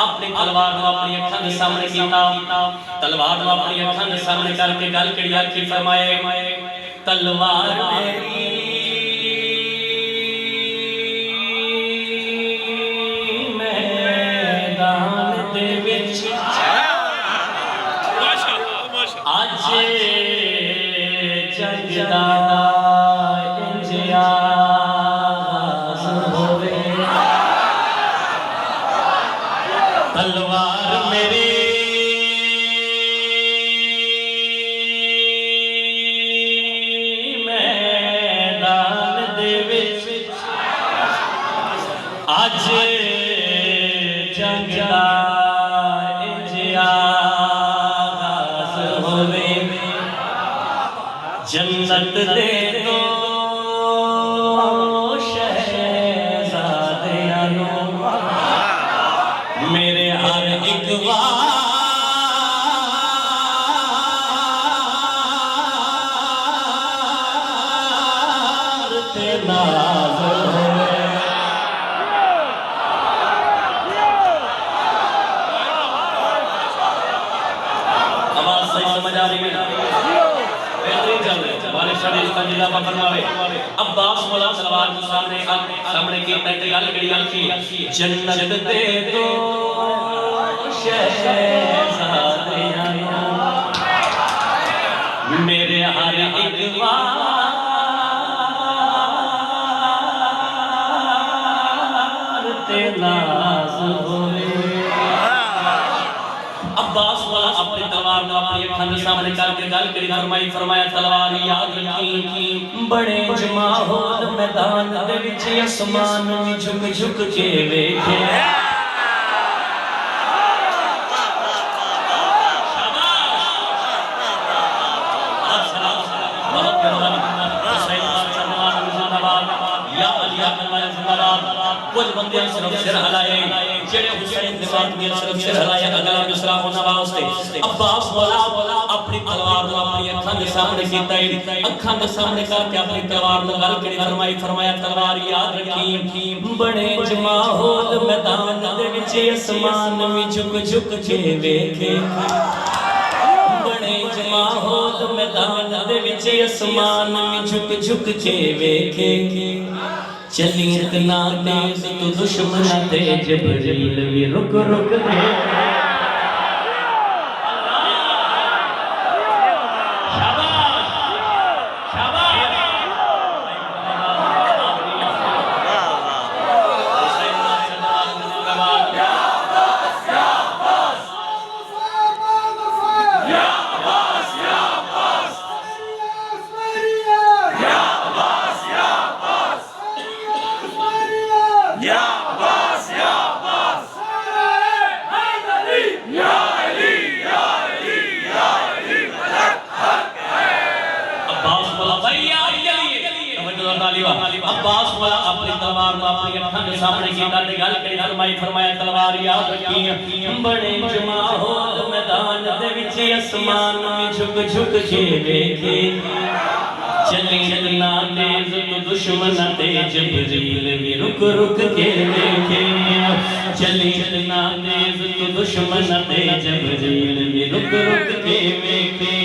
अपनी तलवार को अपनी अखां के सामने कीता तलवार को अपनी अखां के सामने करके गल कड़ी आखी फरमाए तलवार मेरी मैदान दे विच आज जंग दा तलवार मेरी मैदान दे विच आज जंग दा आगाज़ होवे जन्नत दे दो शहज़ादियां नूं मेरे हर एक वार ते नाज़ होवे आवाज़ सही समझ आ रही है बेहतरीन चल रही है वाले शरीफ का जिला फरमावे अब्बास मौला तलवार को सामने की तय गल कड़ी आखी जन्नत दे दो शहज़ादियां मेरे हर एक वार ते नाज़ होवे अब्बास वाला अपनी तलवार को अपनी अखां के सामने करके गल करी फरमाया तलवार याद रखी बड़े जमा होल मैदान दे विच आसमान भी झुक झुक के वेखे कुछ बंदे सिर्फ सिर हिलाए जेड़े हुसैन दे बात में सिर्फ सिर हिलाए अगला दूसरा होना वास्ते अब्बास मौला अपनी तलवार को अपनी अखां के सामने कीता अखां के सामने करके अपनी तलवार को गल करी फरमाया तलवार याद रखी बड़े जमा होल मैदान दे विच आसमान भी झुक झुक के वेखे बड़े जमा होल मैदान दे विच आसमान भी झुक झुक के वेखे चली इतना तेज तो दुश्मन ते जिब्रील भी रुक रुक दे अब्बास वाला अपनी तलवार को अपनी अखां के सामने कीता ते गल करी फरमाया तलवार याद रखी बड़े जमा होल मैदान दे विच आसमान भी झुक झुक के वेखे चली इतना तेज तो दुश्मन ते जिब्रील भी रुक रुक के वेखे चली इतना तेज तो दुश्मन ते जिब्रील भी रुक रुक के वेखे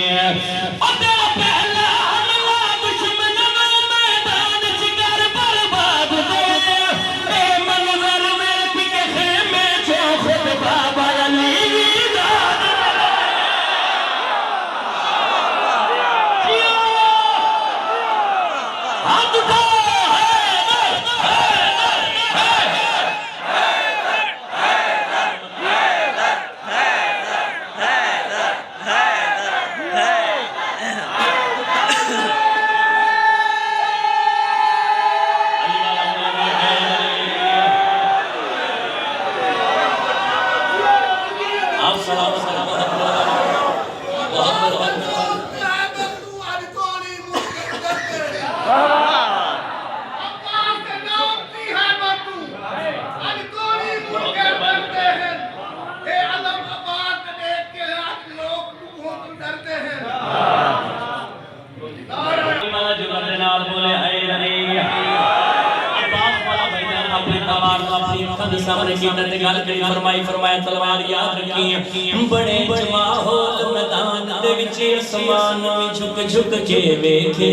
बोले तलवार अपनी अखां दे सामने कीता ते गल करी फरमाया तलवार याद रखी बड़े जमाहोल मैदान दे विच आसमान भी झुक के वेखे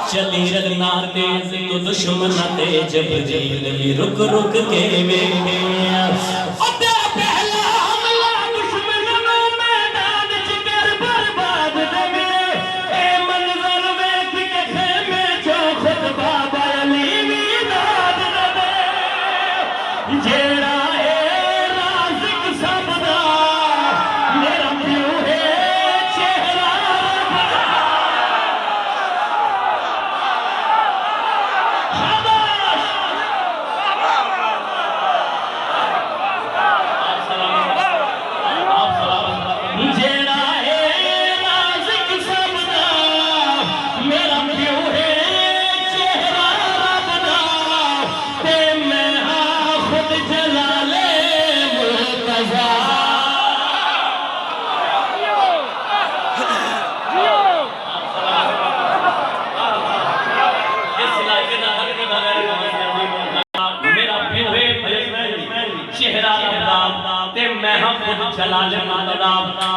चली रगना तेज तो दुश्मन ते जबरील भी रुक के वेखे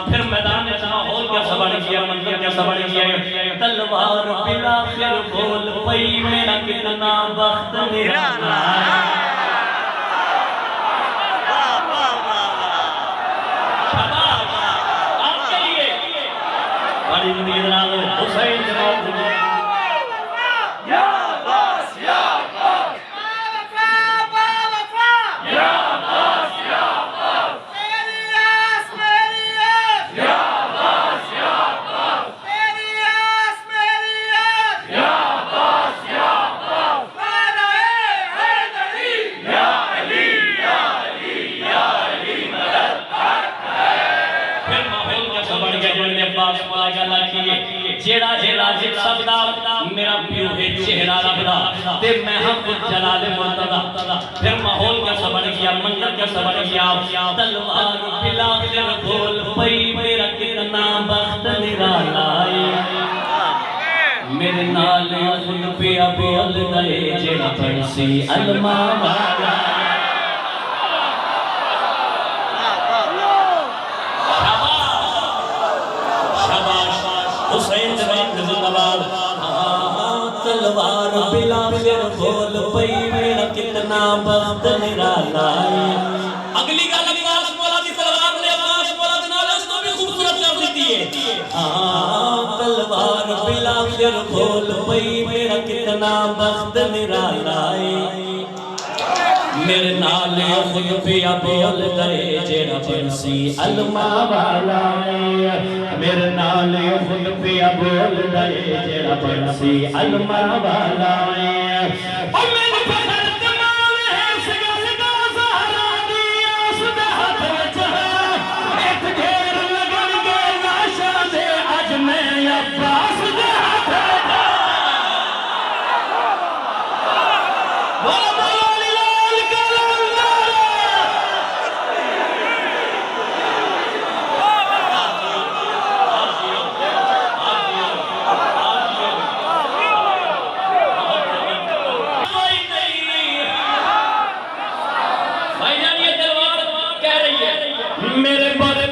फिर मैदान में माहौल कैसा बढ़ गया मंजर कैसा बढ़ गया तलवार बिला फिर बोल पई मेरा कितना वक्त निराला आपके लिए बड़ी उम्मीद नाल हुसैन जनाब जेड़ा जेड़ा सबदा मेरा प्यो है चेहरा रबदा ते मैं हम जलाल मुर्तदा फिर माहौल कैसा बढ़ गया मंजर कैसा बढ़ गया तलवार बिला फिर बोल पई मेरा कितना वक्त निराला मेरे नाल खुद पिया बोल दे जेड़ा पड़सी अलमा वाला हुसैन जनाब जिंदाबाद तलवार बिला फिर बोल पई मेरा कितना वक्त निराला अगली गल अब्बास मौला दी तलवार ने अब्बास मौला दे नाल इस तो भी खूबसूरत कर देती है तलवार बिला फिर बोल पई मेरा कितना वक्त निराला मेरे नाल खुद पिया बोल दे जेड़ा बंसी अलमा वाला मेरे नाल खुद पिया बोल दे जेड़ा बंसी अलमा वाला ओ मेरी बदल कमाल है सगा सहारा दी उस दे हाथ विच एक ढेर लगन के लाशा दे अज मैं अब्बास दे हाथ मेरे बारे